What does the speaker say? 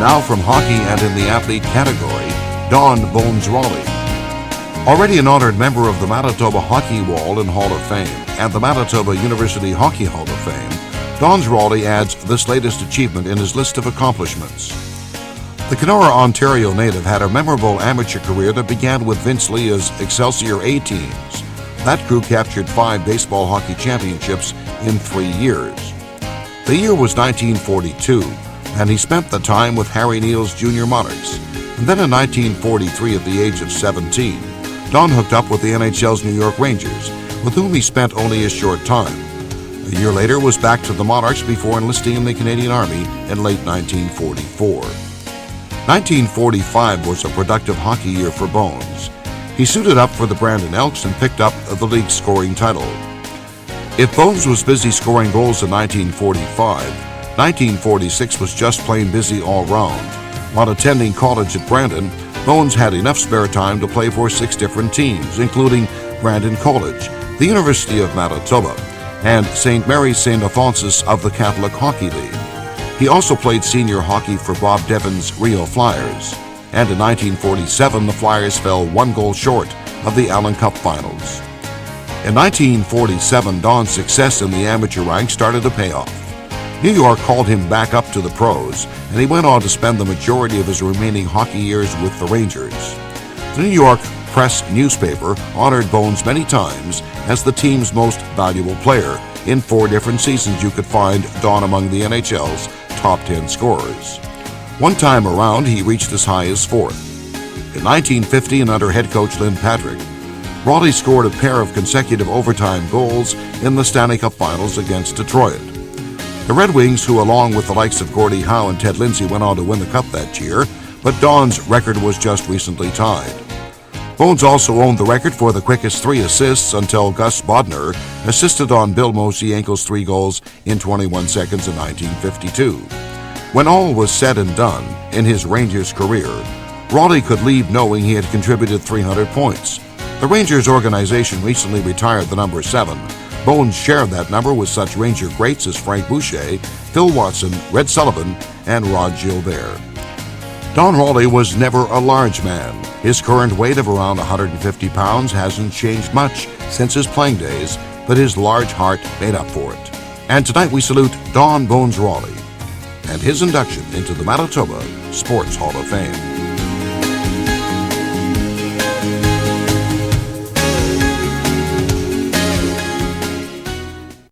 Now from hockey and in the athlete category, Don "Bones" Raleigh. Already an honored member of the Manitoba Hockey Wall and Hall of Fame and the Manitoba University Hockey Hall of Fame, Don Raleigh adds this latest achievement in his list of accomplishments. The Kenora, Ontario native had a memorable amateur career that began with Vince Leah's Excelsior A-teams. That crew captured 5 baseball hockey championships in 3 years. The year was 1942, and he spent the time with Harry Neal's Junior Monarchs. And then in 1943, at the age of 17, Don hooked up with the NHL's New York Rangers, with whom he spent only a short time. A year later was back to the Monarchs before enlisting in the Canadian Army in late 1944. 1945 was a productive hockey year for Bones. He suited up for the Brandon Elks and picked up the league scoring title. If Bones was busy scoring goals in 1945, 1946 was just plain busy all round. While attending college at Brandon, Bones had enough spare time to play for 6 different teams, including Brandon College, the University of Manitoba, and St. Mary's St. Alphonsus of the Catholic Hockey League. He also played senior hockey for Bob Devon's Rio Flyers, and in 1947 the Flyers fell 1 goal short of the Allen Cup Finals. In 1947, Don's success in the amateur ranks started to pay off. New York called him back up to the pros, and he went on to spend the majority of his remaining hockey years with the Rangers. The New York Press newspaper honored Bones many times as the team's most valuable player. In 4 different seasons, you could find Don among the NHL's top 10 scorers. One time around, he reached as high as 4th. In 1950, and under head coach Lynn Patrick, Raleigh scored a pair of consecutive overtime goals in the Stanley Cup Finals against Detroit. The Red Wings, who along with the likes of Gordie Howe and Ted Lindsay went on to win the Cup that year, but Don's record was just recently tied. Bones also owned the record for the quickest 3 assists until Gus Bodner assisted on Bill Moshienko's 3 goals in 21 seconds in 1952. When all was said and done in his Rangers career, Raleigh could leave knowing he had contributed 300 points. The Rangers organization recently retired the number 7. Bones shared that number with such Ranger greats as Frank Boucher, Phil Watson, Red Sullivan, and Rod Gilbert. Don Raleigh was never a large man. His current weight of around 150 pounds hasn't changed much since his playing days, but his large heart made up for it. And tonight we salute Don "Bones" Raleigh and his induction into the Manitoba Sports Hall of Fame.